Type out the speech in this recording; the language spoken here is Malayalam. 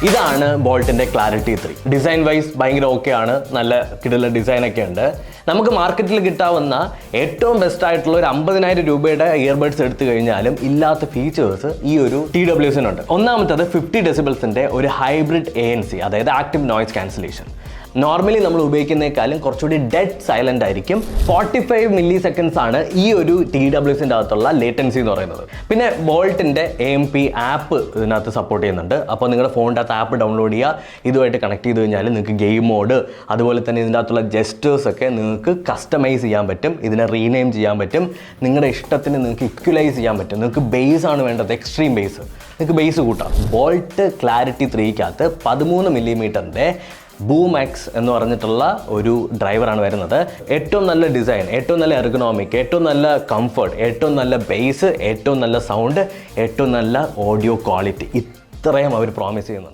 ഇതാണ് ബോൾട്ടിൻ്റെ ക്ലാരിറ്റി 3. ഡിസൈൻ വൈസ് ഭയങ്കര ഓക്കെ ആണ്, നല്ല കിടില ഡിസൈനൊക്കെ ഉണ്ട്. നമുക്ക് മാർക്കറ്റിൽ കിട്ടാവുന്ന ഏറ്റവും ബെസ്റ്റ് ആയിട്ടുള്ള ഒരു 50,000 രൂപയുടെ ഇയർബഡ്സ് എടുത്തു കഴിഞ്ഞാലും ഇല്ലാത്ത ഫീച്ചേഴ്സ് ഈ ഒരു TWSനുണ്ട്. ഒന്നാമത്തത് 50 ഡെസിബിൾസിൻ്റെ ഒരു ഹൈബ്രിഡ് ANC, അതായത് ആക്റ്റീവ് നോയ്സ് ക്യാൻസലേഷൻ. നോർമലി നമ്മൾ ഉപയോഗിക്കുന്നേക്കാളും കുറച്ചുകൂടി ഡെഡ് സൈലൻ്റ് ആയിരിക്കും. 45 മില്ലി സെക്കൻഡ്സ് ആണ് ഈ ഒരു TWSൻ്റെ അകത്തുള്ള ലേറ്റൻസി എന്ന് പറയുന്നത്. പിന്നെ ബോൾട്ടിൻ്റെ AMP ആപ്പ് ഇതിനകത്ത് സപ്പോർട്ട് ചെയ്യുന്നുണ്ട്. അപ്പോൾ നിങ്ങളുടെ ഫോണിൻ്റെ അകത്ത് ആപ്പ് ഡൗൺലോഡ് ചെയ്യുക, ഇതുമായിട്ട് കണക്ട് ചെയ്ത് കഴിഞ്ഞാൽ നിങ്ങൾക്ക് ഗെയിം മോഡ്, അതുപോലെ തന്നെ ഇതിൻ്റെ അകത്തുള്ള ജെസ്റ്റേഴ്സ് ഒക്കെ നിങ്ങൾക്ക് കസ്റ്റമൈസ് ചെയ്യാൻ പറ്റും, ഇതിനെ റീനെയിം ചെയ്യാൻ പറ്റും, നിങ്ങളുടെ ഇഷ്ടത്തിന് നിങ്ങൾക്ക് ഇക്വലൈസ് ചെയ്യാൻ പറ്റും. നിങ്ങൾക്ക് ബേസ് ആണ് വേണ്ടത്, എക്സ്ട്രീം ബേസ്, നിങ്ങൾക്ക് ബേസ് കൂട്ടാം. ബോൾട്ട് ക്ലാരിറ്റി 3-ക്കകത്ത് 13 മില്ലിമീറ്ററിൻ്റെ ബൂമാക്സ് എന്ന് പറഞ്ഞിട്ടുള്ള ഒരു ഡ്രൈവറാണ് വരുന്നത്. ഏറ്റവും നല്ല ഡിസൈൻ, ഏറ്റവും നല്ല എർഗണോമിക്, ഏറ്റവും നല്ല കംഫർട്ട്, ഏറ്റവും നല്ല ബേസ്, ഏറ്റവും നല്ല സൗണ്ട്, ഏറ്റവും നല്ല ഓഡിയോ ക്വാളിറ്റി, ഇത്രയും അവർ പ്രോമിസ് ചെയ്യുന്നുണ്ട്.